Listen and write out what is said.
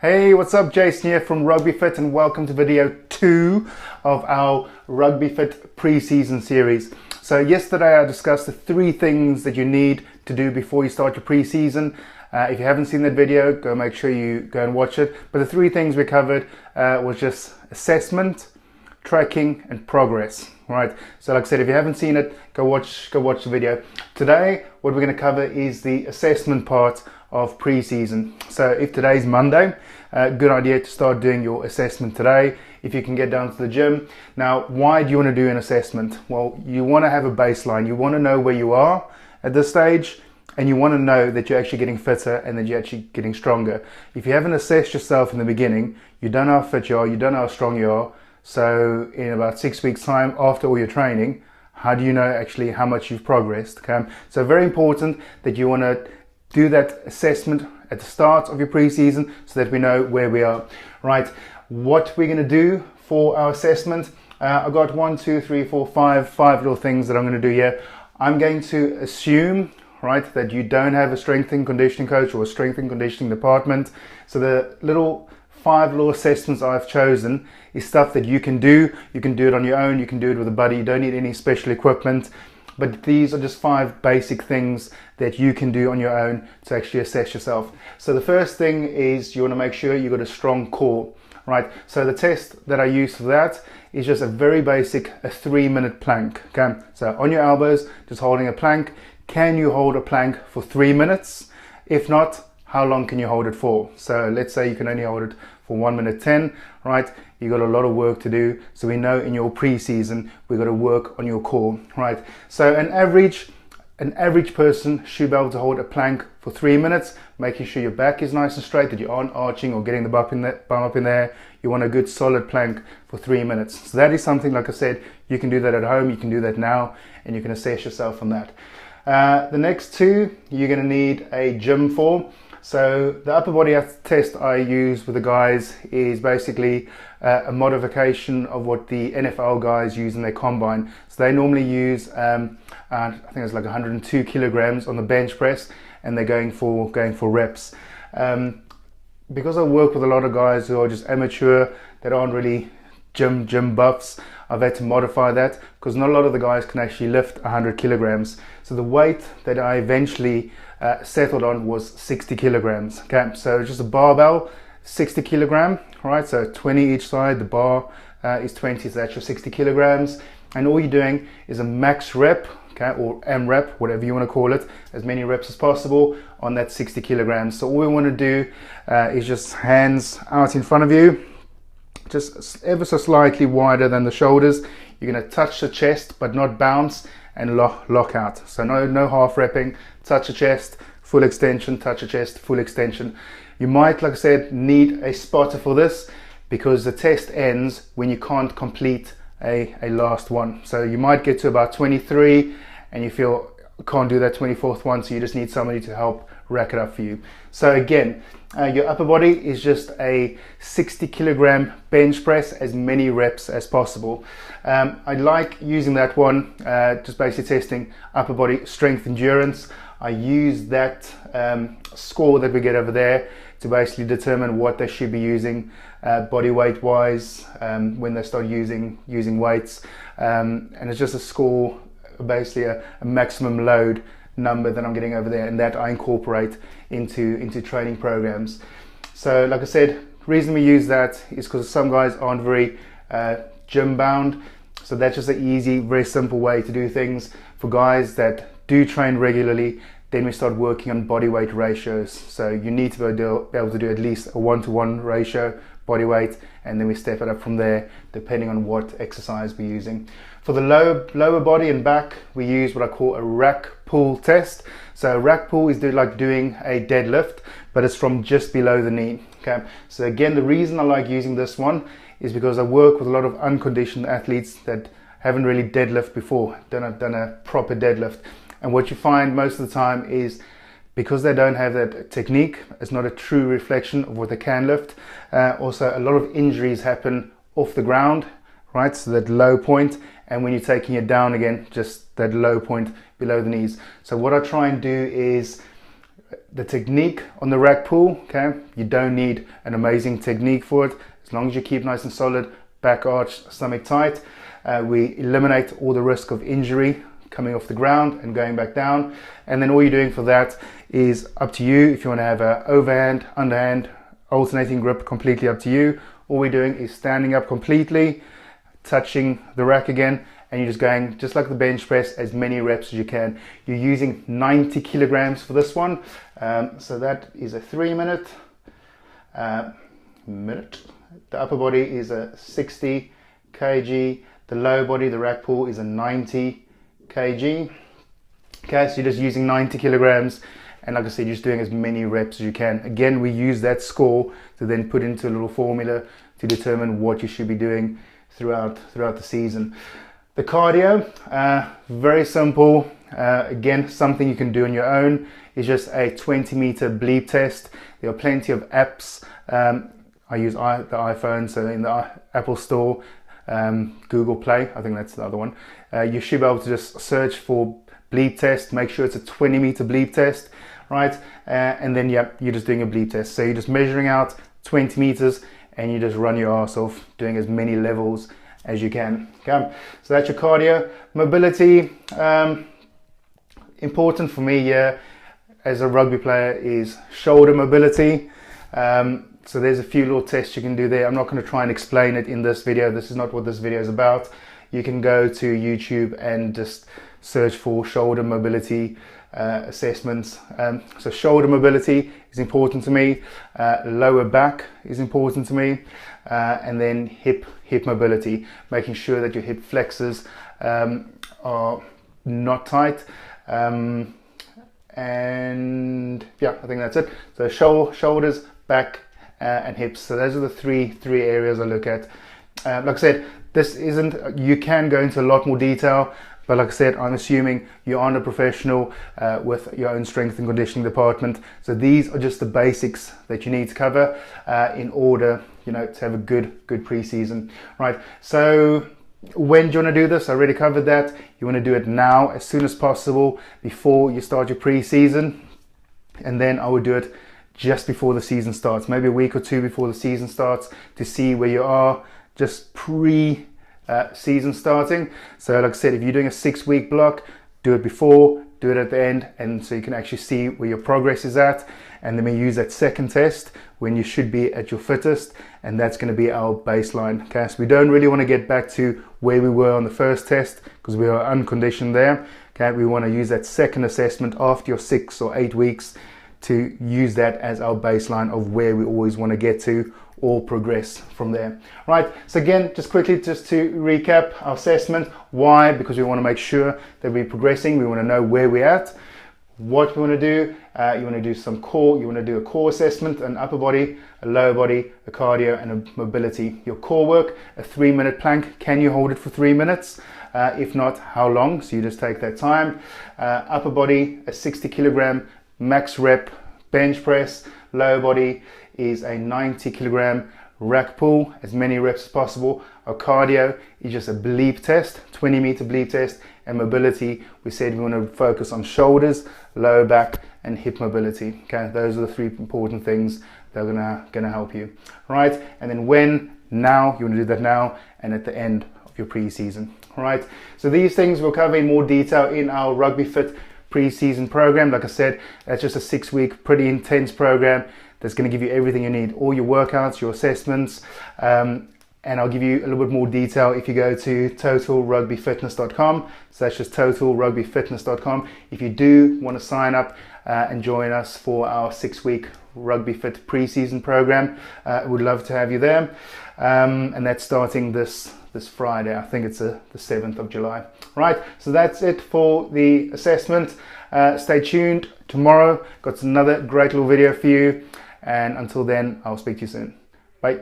Hey, what's up? Jason here from Rugby Fit and welcome to video 2 of our Rugby Fit pre-season series. So yesterday I discussed the 3 things that you need to do before you start your pre-season. If you haven't seen that video, go make sure you go and watch it. But the 3 things we covered was just assessment, tracking and progress. Right, so like I said, if you haven't seen it, go watch the video. Today what we're going to cover is the assessment part of pre-season. So if today's Monday, good idea to start doing your assessment today if you can get down to the gym. Now, why do you want to do an assessment? Well, you want to have a baseline. You want to know where you are at this stage, and you want to know that you're actually getting fitter and that you're actually getting stronger. If you haven't assessed yourself in the beginning, you don't know how fit you are, you don't know how strong you are. So in about 6 weeks time after all your training, how do you know actually how much you've progressed? Okay? So very important that you want to do that assessment at the start of your pre-season so that we know where we are. Right, what we're going to do for our assessment, I've got 1, 2, 3, 4, 5 little things that I'm going to do here. I'm going to assume, right, that you don't have a strength and conditioning coach or a strength and conditioning department. So the 5 little assessments I've chosen is stuff that you can do. You can do it on your own, you can do it with a buddy, you don't need any special equipment. But these are just 5 basic things that you can do on your own to actually assess yourself. So the first thing is you want to make sure you've got a strong core, right? So the test that I use for that is just a very basic, a 3-minute plank, okay? So on your elbows, just holding a plank. Can you hold a plank for 3 minutes? If not, how long can you hold it for? So let's say you can only hold it for 1 minute 10, right? You got a lot of work to do. So we know in your pre-season, we've got to work on your core, right? So an average person should be able to hold a plank for 3 minutes, making sure your back is nice and straight, that you aren't arching or getting the bum up in there. You want a good solid plank for 3 minutes. So that is something, like I said, you can do that at home, you can do that now, and you can assess yourself on that. The next 2, you're going to need a gym for. So the upper body test I use with the guys is basically a modification of what the NFL guys use in their combine. So they normally use, I think it's like 102 kilograms on the bench press, and they're going for reps. Because I work with a lot of guys who are just amateur, that aren't really gym buffs, I've had to modify that because not a lot of the guys can actually lift 100 kilograms. So the weight that I eventually settled on was 60 kilograms. Okay, so just a barbell, 60 kilogram, right? So 20 each side, the bar is 20, so that's your 60 kilograms. And all you're doing is a max rep, okay, or M rep, whatever you want to call it, as many reps as possible on that 60 kilograms. So all we want to do is just hands out in front of you, just ever so slightly wider than the shoulders. You're going to touch the chest but not bounce, and lock out. So no half repping, touch the chest, full extension, touch the chest, full extension. You might, like I said, need a spotter for this because the test ends when you can't complete a last one. So you might get to about 23 and you feel can't do that 24th one, so you just need somebody to help rack it up for you. So again, your upper body is just a 60 kilogram bench press, as many reps as possible. I like using that one, just basically testing upper body strength endurance. I use that score that we get over there to basically determine what they should be using body weight wise when they start using weights, and it's just a score, basically a maximum load number that I'm getting over there, and that I incorporate into training programs. So like I said, reason we use that is because some guys aren't very gym bound, so that's just an easy, very simple way to do things. For guys that do train regularly, then we start working on body weight ratios. So you need to be able to do at least a 1-to-1 ratio body weight, and then we step it up from there depending on what exercise we're using. For the lower body and back, we use what I call a rack pull test. So a rack pull is like doing a deadlift, but it's from just below the knee. Okay, so again, the reason I like using this one is because I work with a lot of unconditioned athletes that haven't really deadlift before, done a proper deadlift. And what you find most of the time is, because they don't have that technique, it's not a true reflection of what they can lift. Also, a lot of injuries happen off the ground, right? So that low point, and when you're taking it down again, just that low point below the knees. So what I try and do is The technique on the rack pull, okay, you don't need an amazing technique for it. As long as you keep nice and solid, back arch, stomach tight, we eliminate all the risk of injury coming off the ground and going back down. And then all you're doing for that is up to you. If you want to have a overhand, underhand, alternating grip, completely up to you. All we're doing is standing up completely, touching the rack again, and you're just going, just like the bench press, as many reps as you can. You're using 90 kilograms for this one. So that is a 3 minute. The upper body is a 60 kg. The lower body, the rack pull, is a 90 kg. Okay, so you're just using 90 kilograms. And like I said, you're just doing as many reps as you can. Again, we use that score to then put into a little formula to determine what you should be doing throughout the season. The cardio, very simple. Again, something you can do on your own. Is just a 20-meter bleep test. There are plenty of apps. I use the iPhone, so in the Apple Store, Google Play, I think that's the other one. You should be able to just search for bleep test, make sure it's a 20-meter bleep test, right? And then, yeah, you're just doing a bleep test. So you're just measuring out 20 meters and you just run your ass off, doing as many levels as you can. Okay? So that's your cardio. Mobility, important for me here as a rugby player is shoulder mobility. So there's a few little tests you can do there. I'm not going to try and explain it in this video. This is not what this video is about. You can go to YouTube and just search for shoulder mobility assessments. So shoulder mobility is important to me. Lower back is important to me. And then hip mobility, making sure that your hip flexors are not tight. And yeah, I think that's it. So shoulders, back, and hips. So those are the three areas I look at. Like I said, this isn't, you can go into a lot more detail, but like I said, I'm assuming you aren't a professional with your own strength and conditioning department. So these are just the basics that you need to cover in order, you know, to have a good pre-season, right? So when do you want to do this? I already covered that. You want to do it now, as soon as possible, before you start your pre-season. And then I would do it just before the season starts, maybe a week or two before the season starts, to see where you are just pre-season starting. So like I said, if you're doing a 6-week block, do it before, do it at the end, and so you can actually see where your progress is at. And then we use that second test when you should be at your fittest, and that's going to be our baseline. Okay, so we don't really want to get back to where we were on the first test because we are unconditioned there. Okay, we want to use that second assessment after your 6 or 8 weeks to use that as our baseline of where we always want to get to or progress from there. Right, so again, just quickly, just to recap our assessment. Why? Because we want to make sure that we're progressing. We want to know where we're at, what we want to do. You want to do some core, you want to do a core assessment, an upper body, a lower body, a cardio, and a mobility. Your core work, a 3-minute plank. Can you hold it for 3 minutes? If not, how long? So you just take that time. Upper body, a 60 kilogram max rep bench press. Lower body is a 90 kilogram rack pull, as many reps as possible. Our cardio is just a bleep test, 20-meter bleep test. And mobility, we said we want to focus on shoulders, lower back, and hip mobility. Okay, those are the 3 important things that are gonna help you. Right, and then when? Now, you want to do that now, and at the end of your pre-season. Right, so these things we'll cover in more detail in our Rugby Fit pre-season program. Like I said, that's just a 6-week, pretty intense program that's going to give you everything you need, all your workouts, your assessments, and I'll give you a little bit more detail if you go to totalrugbyfitness.com. So that's just totalrugbyfitness.com. If you do want to sign up and join us for our 6-week Rugby Fit pre-season program, we'd love to have you there. And that's starting this Friday. I think it's the 7th of July. Right, so that's it for the assessment. Stay tuned. Tomorrow, got another great little video for you. And until then, I'll speak to you soon. Bye.